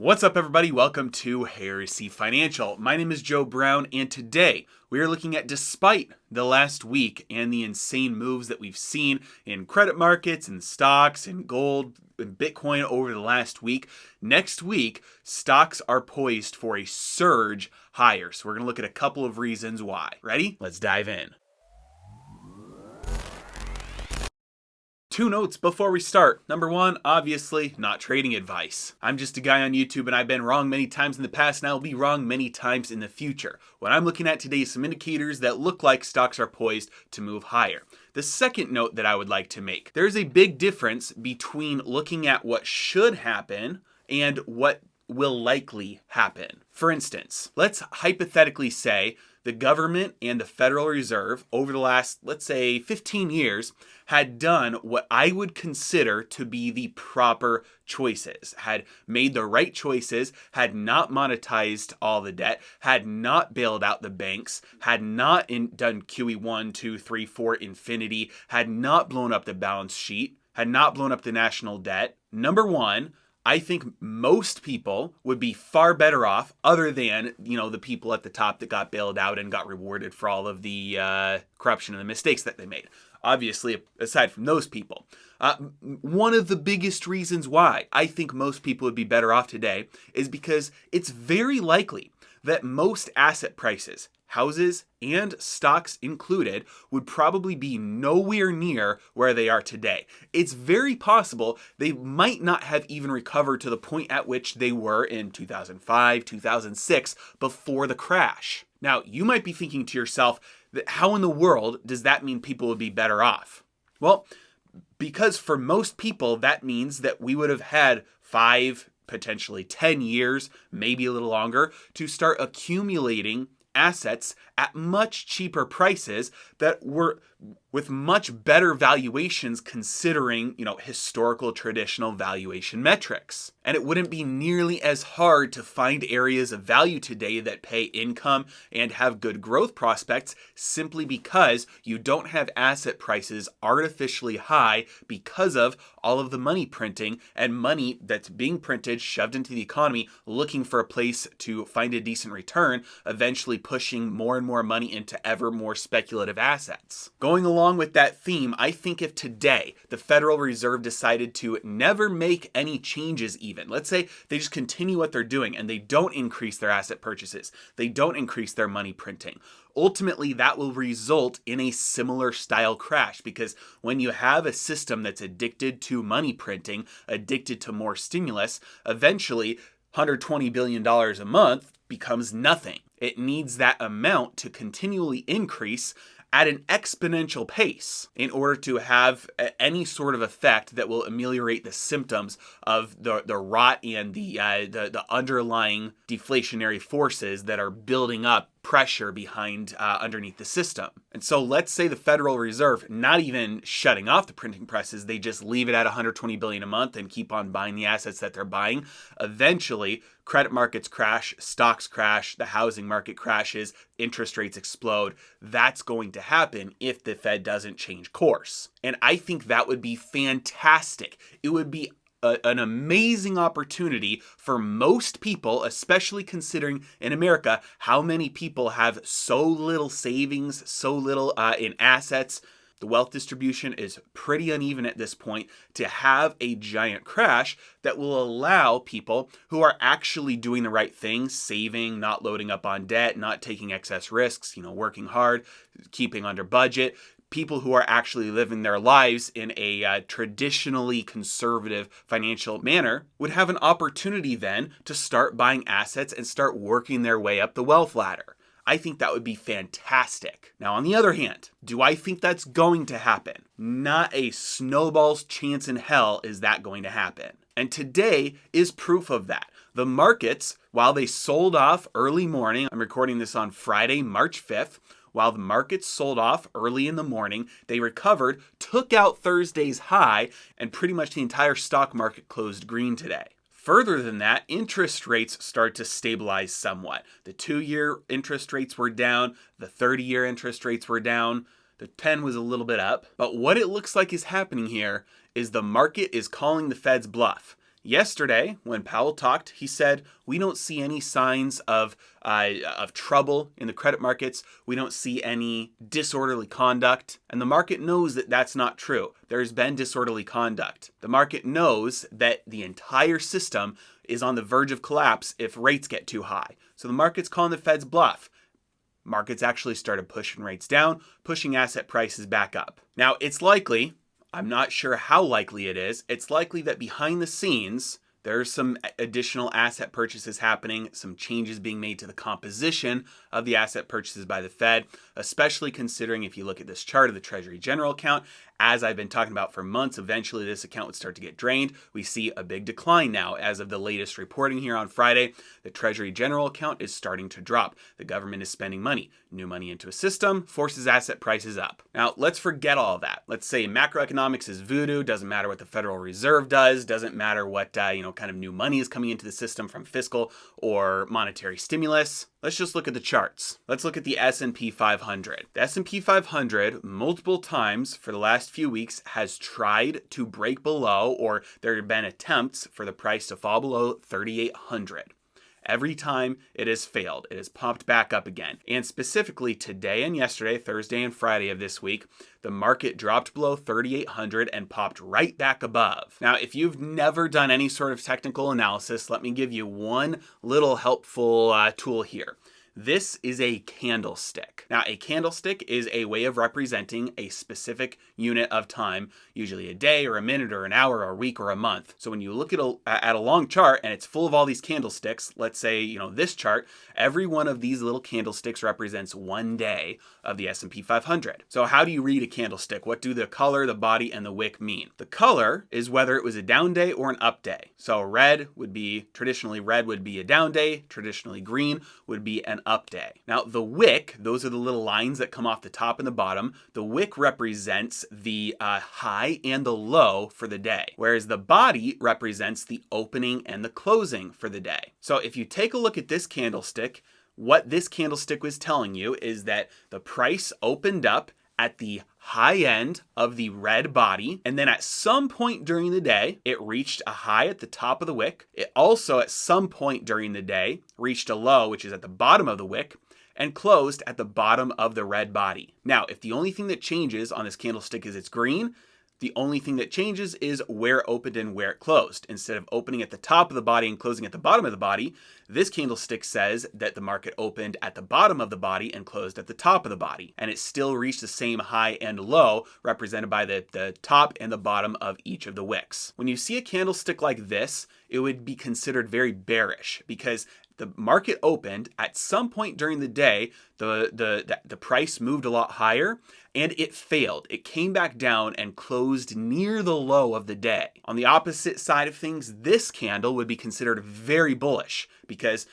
What's up, everybody? Welcome to Heresy Financial. My name is Joe Brown, and today we are looking at, despite the last week and the insane moves that we've seen in credit markets and stocks and gold and Bitcoin over the last week, next week stocks are poised for a surge higher. So we're going to look at a couple of reasons why. Ready? Let's dive in. Two notes before we start. Number one, obviously, not trading advice. I'm just a guy on YouTube and I've been wrong many times in the past and I'll be wrong many times in the future. What I'm looking at today is some indicators that look like stocks are poised to move higher. The second note that I would like to make, there's a big difference between looking at what should happen and what will likely happen. For instance, let's hypothetically say the government and the Federal Reserve over the last, let's say, 15 years had done what I would consider to be the proper choices, had made the right choices, had not monetized all the debt, had not bailed out the banks, had not done QE 1, 2, 3, 4 infinity, had not blown up the balance sheet, had not blown up the national debt. Number one, I think most people would be far better off, other than, the people at the top that got bailed out and got rewarded for all of the corruption and the mistakes that they made. Obviously, aside from those people. One of the biggest reasons why I think most people would be better off today is because it's very likely that most asset prices, houses and stocks included, would probably be nowhere near where they are today. It's very possible they might not have even recovered to the point at which they were in 2005, 2006, before the crash. Now, you might be thinking to yourself, that how in the world does that mean people would be better off? Well, because for most people, that means that we would have had 5, potentially 10 years, maybe a little longer, to start accumulating assets at much cheaper prices that were with much better valuations considering, historical traditional valuation metrics. And it wouldn't be nearly as hard to find areas of value today that pay income and have good growth prospects simply because you don't have asset prices artificially high because of all of the money printing and money that's being printed, shoved into the economy, looking for a place to find a decent return, eventually pushing more and more money into ever more speculative assets. Going along with that theme, I think if today the Federal Reserve decided to never make any changes even, let's say they just continue what they're doing and they don't increase their asset purchases, they don't increase their money printing, ultimately that will result in a similar style crash, because when you have a system that's addicted to money printing, addicted to more stimulus, eventually $120 billion a month becomes nothing. It needs that amount to continually increase at an exponential pace in order to have any sort of effect that will ameliorate the symptoms of the rot and the underlying deflationary forces that are building up pressure behind underneath the system. And so let's say the Federal Reserve, not even shutting off the printing presses, they just leave it at $120 billion a month and keep on buying the assets that they're buying. Eventually, credit markets crash, stocks crash, the housing market crashes, interest rates explode. That's going to happen if the Fed doesn't change course. And I think that would be fantastic. It would be an amazing opportunity for most people, especially considering in America how many people have so little savings, so little in assets. The wealth distribution is pretty uneven at this point, to have a giant crash that will allow people who are actually doing the right thing, saving, not loading up on debt, not taking excess risks, working hard, keeping under budget, people who are actually living their lives in a traditionally conservative financial manner would have an opportunity then to start buying assets and start working their way up the wealth ladder. I think that would be fantastic. Now, on the other hand, do I think that's going to happen? Not a snowball's chance in hell is that going to happen. And today is proof of that. The markets, while they sold off early morning, I'm recording this on Friday, March 5th, while the markets sold off early in the morning, they recovered, took out Thursday's high, and pretty much the entire stock market closed green today. Further than that, interest rates start to stabilize somewhat. The 2-year interest rates were down, the 30-year interest rates were down, the 10 was a little bit up. But what it looks like is happening here is the market is calling the Fed's bluff. Yesterday, when Powell talked, he said, we don't see any signs of trouble in the credit markets. We don't see any disorderly conduct. And the market knows that that's not true. There's been disorderly conduct. The market knows that the entire system is on the verge of collapse if rates get too high. So the market's calling the Fed's bluff. Markets actually started pushing rates down, pushing asset prices back up. Now, it's likely, I'm not sure how likely it is, it's likely that behind the scenes, there's some additional asset purchases happening, some changes being made to the composition of the asset purchases by the Fed, especially considering if you look at this chart of the Treasury General account, as I've been talking about for months, eventually this account would start to get drained. We see a big decline now. As of the latest reporting here on Friday, the Treasury General account is starting to drop. The government is spending money. New money into a system forces asset prices up. Now, let's forget all of that. Let's say macroeconomics is voodoo, doesn't matter what the Federal Reserve does, doesn't matter what kind of new money is coming into the system from fiscal or monetary stimulus. Let's just look at the charts. Let's look at the S&P 500. The S&P 500 multiple times for the last few weeks has tried to break below, or there have been attempts for the price to fall below 3,800. Every time it has failed, it has popped back up again. And specifically today and yesterday, Thursday and Friday of this week, the market dropped below 3,800 and popped right back above. Now, if you've never done any sort of technical analysis, let me give you one little helpful tool here. This is a candlestick. Now, a candlestick is a way of representing a specific unit of time, usually a day or a minute or an hour or a week or a month. So when you look at a long chart and it's full of all these candlesticks, let's say, this chart, every one of these little candlesticks represents one day of the S&P 500. So how do you read a candlestick? What do the color, the body, and the wick mean? The color is whether it was a down day or an up day. So traditionally red would be a down day, traditionally green would be an up day. Now the wick, those are the little lines that come off the top and the bottom. The wick represents the high and the low for the day, whereas the body represents the opening and the closing for the day. So if you take a look at this candlestick, what this candlestick was telling you is that the price opened up at the high end of the red body, and then at some point during the day, it reached a high at the top of the wick. It also, at some point during the day, reached a low, which is at the bottom of the wick, and closed at the bottom of the red body. Now, if the only thing that changes on this candlestick is it's green, the only thing that changes is where it opened and where it closed. Instead of opening at the top of the body and closing at the bottom of the body, this candlestick says that the market opened at the bottom of the body and closed at the top of the body. And it still reached the same high and low represented by the top and the bottom of each of the wicks. When you see a candlestick like this, it would be considered very bearish because the market opened at some point during the day, the price moved a lot higher and it failed. It came back down and closed near the low of the day. On the opposite side of things, this candle would be considered very bullish because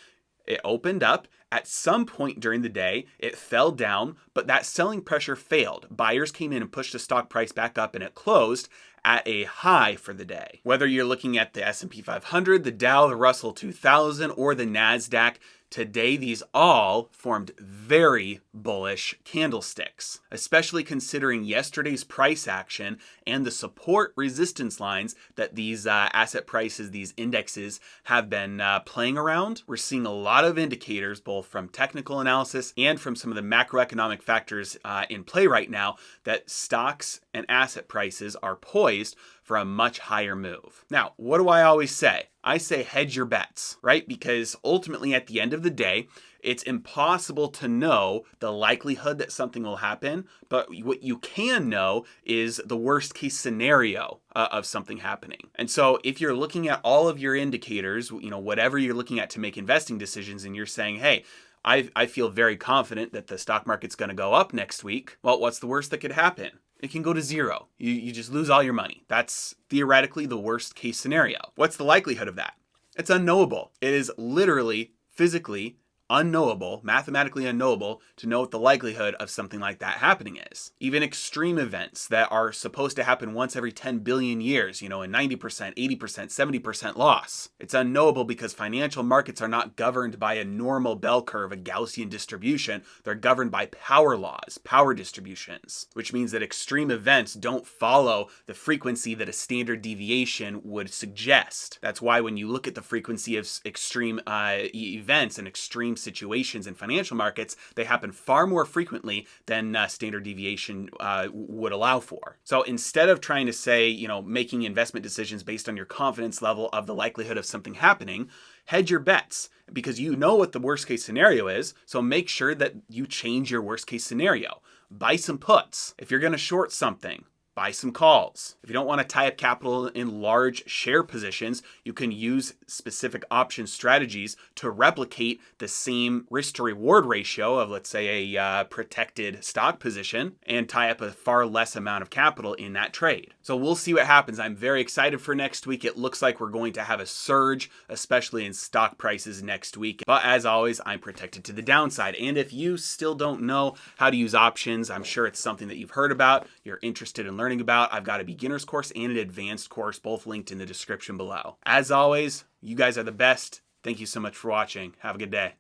it opened up at some point during the day, it fell down, but that selling pressure failed. Buyers came in and pushed the stock price back up and it closed at a high for the day. Whether you're looking at the S&P 500, the Dow, the Russell 2000, or the NASDAQ, today these all formed very bullish candlesticks, especially considering yesterday's price action and the support resistance lines that these asset prices, these indexes have been playing around. We're seeing a lot of indicators, both from technical analysis and from some of the macroeconomic factors in play right now, that stocks and asset prices are poised for a much higher move. Now, what do I always say? I say hedge your bets, right? Because ultimately at the end of the day, it's impossible to know the likelihood that something will happen, but what you can know is the worst case scenario of something happening. And so if you're looking at all of your indicators, whatever you're looking at to make investing decisions, and you're saying, hey, I feel very confident that the stock market's going to go up next week. Well, what's the worst that could happen? It can go to zero. You just lose all your money. That's theoretically the worst case scenario. What's the likelihood of that? It's unknowable. It is literally, physically unknowable, mathematically unknowable, to know what the likelihood of something like that happening is. Even extreme events that are supposed to happen once every 10 billion years, a 90%, 80%, 70% loss. It's unknowable because financial markets are not governed by a normal bell curve, a Gaussian distribution. They're governed by power laws, power distributions, which means that extreme events don't follow the frequency that a standard deviation would suggest. That's why when you look at the frequency of extreme events and extreme situations in financial markets, they happen far more frequently than standard deviation would allow for. So instead of trying to say, making investment decisions based on your confidence level of the likelihood of something happening, hedge your bets because you know what the worst case scenario is. So make sure that you change your worst case scenario. Buy some puts. If you're going to short something, buy some calls. If you don't want to tie up capital in large share positions, you can use specific option strategies to replicate the same risk to reward ratio of, let's say, a protected stock position and tie up a far less amount of capital in that trade. So we'll see what happens. I'm very excited for next week. It looks like we're going to have a surge, especially in stock prices next week. But as always, I'm protected to the downside. And if you still don't know how to use options, I'm sure it's something that you've heard about, you're interested in learning about, I've got a beginner's course and an advanced course, both linked in the description below. As always, you guys are the best. Thank you so much for watching. Have a good day.